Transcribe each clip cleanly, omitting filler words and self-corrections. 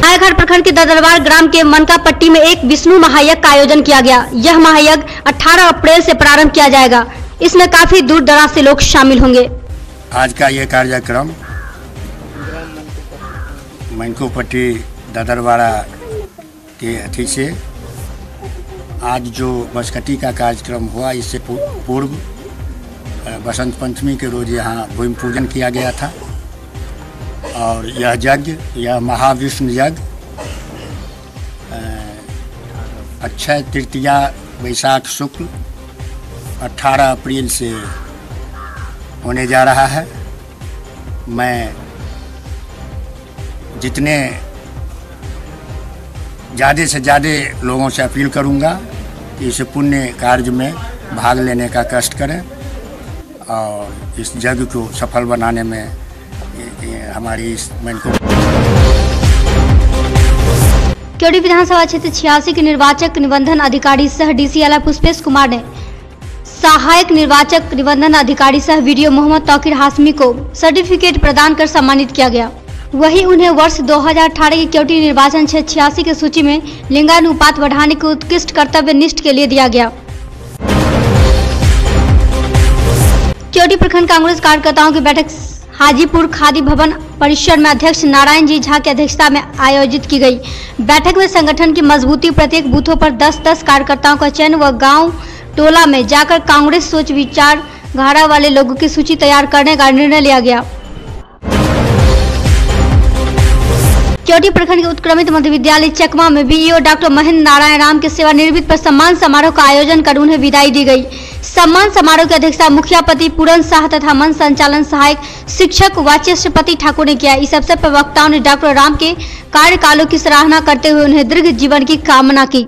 रायघाट प्रखंड के ददरवार ग्राम के मनकापट्टी में एक विष्णु महायज्ञ का आयोजन किया गया। यह महायज्ञ 18 अप्रैल से प्रारंभ किया जाएगा। इसमें काफी दूर दराज से लोग शामिल होंगे। आज का ये कार्यक्रम मनकापट्टी ददरवाड़ा के अतिथि से आज जो बसकटी का कार्यक्रम हुआ, इससे पूर्व बसंत पंचमी के रोज यहाँ भूमि पूजन किया गया था और यह यज्ञ, यह महाविष्णु यज्ञ अक्षय तृतीया वैशाख शुक्ल 18 अप्रैल से होने जा रहा है। मैं जितने ज़्यादा से ज़्यादा लोगों से अपील करूंगा कि इस पुण्य कार्य में भाग लेने का कष्ट करें और इस यज्ञ को सफल बनाने में हमारी इस केवटी विधानसभा क्षेत्र 86 के निर्वाचक निबंधन अधिकारी सह डीसी आला पुष्पेश कुमार ने सहायक निर्वाचक निबंधन अधिकारी सह वीडियो मोहम्मद तौकीर हाशमी को सर्टिफिकेट प्रदान कर सम्मानित किया गया। वहीं उन्हें वर्ष 2018 के केवटी निर्वाचन क्षेत्र 86 की सूची में लिंगानुपात बढ़ाने के उत्कृष्ट कर्तव्य निष्ठ के लिए दिया गया। केवटी प्रखंड कांग्रेस कार्यकर्ताओं की बैठक हाजीपुर खादी भवन परिसर में अध्यक्ष नारायण जी झा की अध्यक्षता में आयोजित की गई। बैठक में संगठन की मजबूती, प्रत्येक बूथों पर 10-10 कार्यकर्ताओं का चयन व गांव टोला में जाकर कांग्रेस सोच विचार धारा वाले लोगों की सूची तैयार करने का निर्णय लिया गया। केवटी प्रखंड के उत्क्रमित मध्य विद्यालय चकमा में बीईओ डॉक्टर महेंद्र नारायण राम के सेवानिवृत्त पर सम्मान समारोह का आयोजन कर उन्हें विदाई दी गई। सम्मान समारोह की अध्यक्षता मुखियापति पूरन शाह तथा मंच संचालन सहायक शिक्षक वाचस्पति ठाकुर ने किया। इस अवसर पर वक्ताओं ने डॉक्टर राम के कार्यकालों की सराहना करते हुए उन्हें दीर्घ जीवन की कामना की।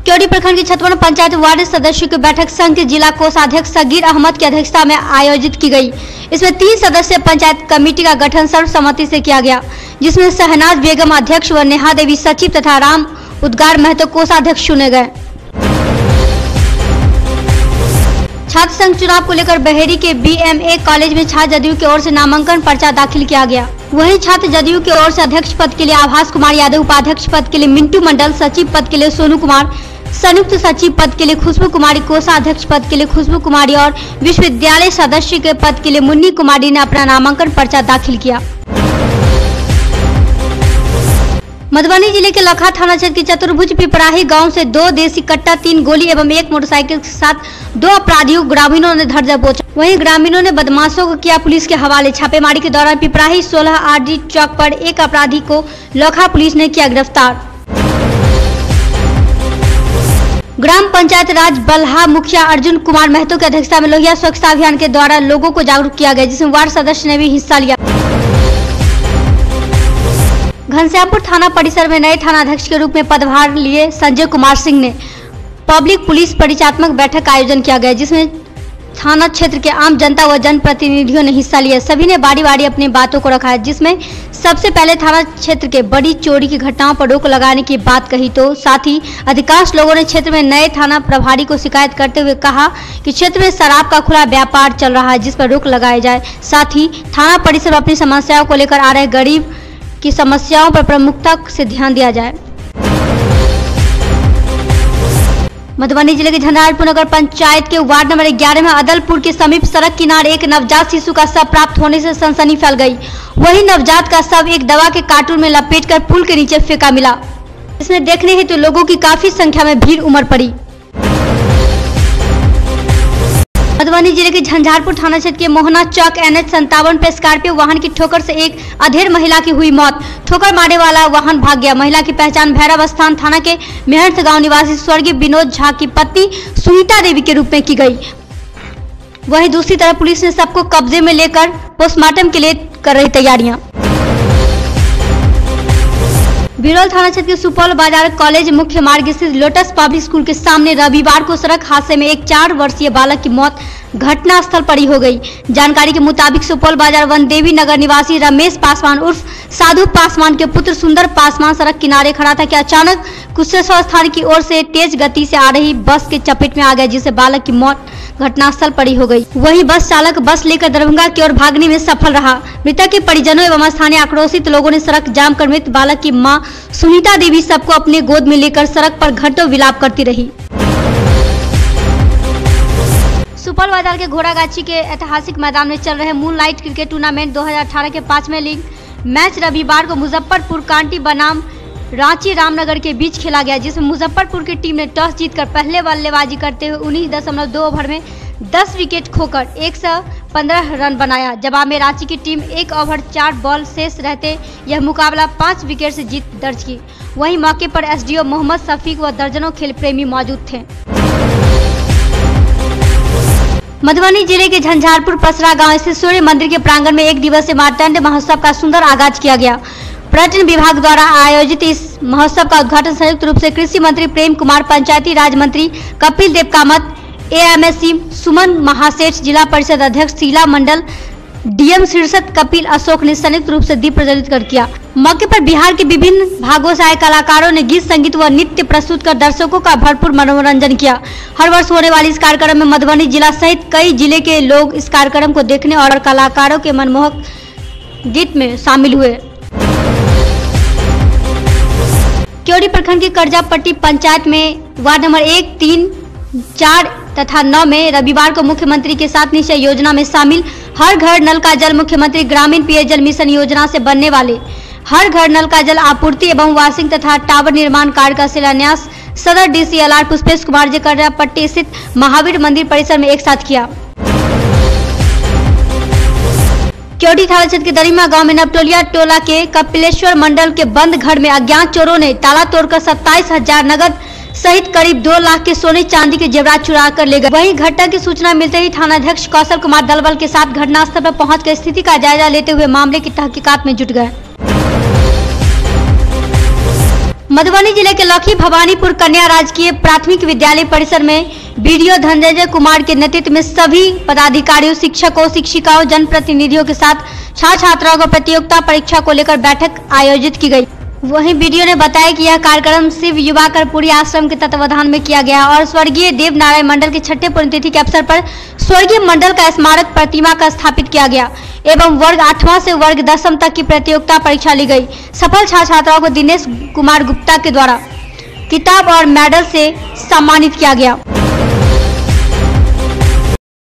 केवटी प्रखंड की 56 पंचायत वार्ड सदस्यों की बैठक संघ के जिला कोषाध्यक्ष सगीर अहमद की अध्यक्षता में आयोजित की गई। इसमें 3 सदस्यीय पंचायत कमेटी का गठन सर्वसम्मति से किया गया, जिसमें शहनाज बेगम अध्यक्ष व नेहा देवी सचिव तथा राम उद्गार महतो कोषाध्यक्ष चुने गए। छात्र संघ चुनाव को लेकर बहेड़ी के BMA कॉलेज में छात्र जदयू की ओर से नामांकन पर्चा दाखिल किया गया। वहीं छात्र जदयू की ओर से अध्यक्ष पद के लिए आभास कुमार यादव, उपाध्यक्ष पद के लिए मिंटू मंडल, सचिव पद के लिए सोनू कुमार, संयुक्त सचिव पद के लिए खुशबू कुमारी, कोषाध्यक्ष पद के लिए खुशबू कुमारी और विश्वविद्यालय सदस्य के पद के लिए मुन्नी कुमारी ने अपना नामांकन पर्चा दाखिल किया। मधुबनी जिले के लखा थाना क्षेत्र के चतुर्भुज पिपराही गांव से 2 देसी कट्टा, 3 गोली एवं 1 मोटरसाइकिल के साथ 2 अपराधियों ग्रामीणों ने धर दबोचा। वहीं ग्रामीणों ने बदमाशों को किया पुलिस के हवाले। छापेमारी के दौरान पिपराही 16 RD चौक पर एक अपराधी को लखा पुलिस ने किया गिरफ्तार। ग्राम पंचायत राज बल्हा मुखिया अर्जुन कुमार महतो की अध्यक्षता में लोहिया स्वच्छता अभियान के द्वारा लोगों को जागरूक किया गया, जिसमें वार्ड सदस्य ने भी हिस्सा लिया। घनश्यामपुर थाना परिसर में नए थानाध्यक्ष के रूप में पदभार लिए संजय कुमार सिंह ने पब्लिक पुलिस परिचयात्मक बैठक का आयोजन किया गया, जिसमें थाना क्षेत्र के आम जनता व जनप्रतिनिधियों ने हिस्सा लिया। सभी ने बारी बारी अपनी बातों को रखा, जिसमें सबसे पहले थाना क्षेत्र के बड़ी चोरी की घटनाओं पर रोक लगाने की बात कही, तो साथ ही अधिकांश लोगों ने क्षेत्र में नए थाना प्रभारी को शिकायत करते हुए कहा कि क्षेत्र में शराब का खुला व्यापार चल रहा है, जिस पर रोक लगाई जाए। साथ ही थाना परिसर में अपनी समस्याओं को लेकर आ रहे गरीब की समस्याओं पर प्रमुखता से ध्यान दिया जाए। मधुबनी जिले के झंझारपुर नगर पंचायत के वार्ड नंबर 11 में अदलपुर के समीप सड़क किनारे एक नवजात शिशु का शव प्राप्त होने से सनसनी फैल गई। वहीं नवजात का शव एक दवा के कार्टून में लपेटकर पुल के नीचे फेंका मिला। इसमें देखने हेतु लोगों की काफी संख्या में भीड़ उमड़ पड़ी। मधुबनी जिले के झंझारपुर थाना क्षेत्र के मोहना चौक NH 57 पर स्कॉर्पियो वाहन की ठोकर से एक अधेड़ महिला की हुई मौत। ठोकर मारने वाला वाहन भाग गया। महिला की पहचान भैरव स्थान थाना के मेहरथ गांव निवासी स्वर्गीय विनोद झा की पत्नी सुनीता देवी के रूप में की गई। वहीं दूसरी तरफ पुलिस ने सबको कब्जे में लेकर पोस्टमार्टम के लिए कर रही तैयारियां। बिरौल थाना क्षेत्र के सुपौल बाजार कॉलेज मुख्य मार्ग स्थित लोटस पब्लिक स्कूल के सामने रविवार को सड़क हादसे में एक 4 वर्षीय बालक की मौत घटना स्थल पर ही हो गई। जानकारी के मुताबिक सुपौल बाजार वन देवी नगर निवासी रमेश पासवान उर्फ साधु पासवान के पुत्र सुंदर पासवान सड़क किनारे खड़ा था कि अचानक कुशेश्वर स्थान की ओर से तेज गति से आ रही बस के चपेट में आ गया, जिससे बालक की मौत घटनास्थल पर ही हो गई। वहीं बस चालक बस लेकर दरभंगा की ओर भागने में सफल रहा। मृतक के परिजनों एवं स्थानीय आक्रोशित लोगों ने सड़क जाम कर मृत बालक की मां सुनीता देवी सबको अपने गोद में लेकर सड़क पर घंटों विलाप करती रही। सुपौल बाजार के घोड़ागाछी के ऐतिहासिक मैदान में चल रहे मूनलाइट क्रिकेट टूर्नामेंट 2018 के 5वें लीग मैच रविवार को मुजफ्फरपुर कांटी बनाम रांची रामनगर के बीच खेला गया, जिसमें मुजफ्फरपुर की टीम ने टॉस जीतकर पहले बल्लेबाजी करते हुए 19.2 ओवर में 10 विकेट खोकर 115 रन बनाया। जवाब में रांची की टीम 1 ओवर 4 बॉल शेष रहते यह मुकाबला 5 विकेट से जीत दर्ज की। वहीं मौके पर एसडीओ मोहम्मद शफीक व दर्जनों खेल प्रेमी मौजूद थे। मधुबनी जिले के झंझारपुर पसरा गांव स्थित सूर्य मंदिर के प्रांगण में 1 दिवसीय मार्तंड महोत्सव का सुंदर आगाज किया गया। पर्यटन विभाग द्वारा आयोजित इस महोत्सव का उद्घाटन संयुक्त रूप से कृषि मंत्री प्रेम कुमार, पंचायती राज मंत्री कपिल देव कामत, एएमसी सुमन महासेठ, जिला परिषद अध्यक्ष शीला मंडल, डीएम शीर्षद कपिल अशोक ने संयुक्त रूप से दीप प्रज्वलित कर किया। मौके पर बिहार के विभिन्न भागों से आए कलाकारों ने गीत संगीत व नृत्य प्रस्तुत कर दर्शकों का भरपूर मनोरंजन किया। हर वर्ष होने वाले इस कार्यक्रम में मधुबनी जिला सहित कई जिले के लोग इस कार्यक्रम को देखने और कलाकारों के मनमोहक गीत में शामिल हुए। क्योड़ी प्रखंड की करजापट्टी पंचायत में वार्ड नंबर 1, 3, 4 तथा 9 में रविवार को मुख्यमंत्री के साथ निश्चय योजना में शामिल हर घर नल का जल, मुख्यमंत्री ग्रामीण पेयजल मिशन योजना से बनने वाले हर घर नल का जल आपूर्ति एवं वाशिंग तथा टावर निर्माण कार्य का शिलान्यास सदर डीसीएलआर पुष्पेश कुमार जी करजापट्टी स्थित महावीर मंदिर परिसर में एक साथ किया। क्योड़ी थाना क्षेत्र के दरिमा गांव में नवटोलिया टोला के कपिलेश्वर मंडल के बंद घर में अज्ञात चोरों ने ताला तोड़कर 27,000 नगद सहित करीब 2 लाख के सोने चांदी के जेवरात चुरा कर ले गए। वहीं घटना की सूचना मिलते ही थानाध्यक्ष कौशल कुमार दलबल के साथ घटनास्थल पर पहुंचकर स्थिति का जायजा लेते हुए मामले की तहकीकात में जुट गए। मधुबनी जिले के लखी भवानीपुर कन्या राजकीय प्राथमिक विद्यालय परिसर में बीडीओ धनंजय कुमार के नेतृत्व में सभी पदाधिकारियों, शिक्षकों, शिक्षिकाओं, जनप्रतिनिधियों के साथ छात्र छात्राओं को प्रतियोगिता परीक्षा को लेकर बैठक आयोजित की गई। वहीं बीडीओ ने बताया कि यह कार्यक्रम शिव युवा कर्पूरी आश्रम के तत्वावधान में किया गया और स्वर्गीय देव नारायण मंडल की 6ठे पुण्यतिथि के अवसर पर स्वर्गीय मंडल का स्मारक प्रतिमा का स्थापित किया गया एवं वर्ग 8वां से वर्ग 10वीं तक की प्रतियोगिता परीक्षा ली गई। सफल छात्र छात्राओं को दिनेश कुमार गुप्ता के द्वारा किताब और मेडल से सम्मानित किया गया।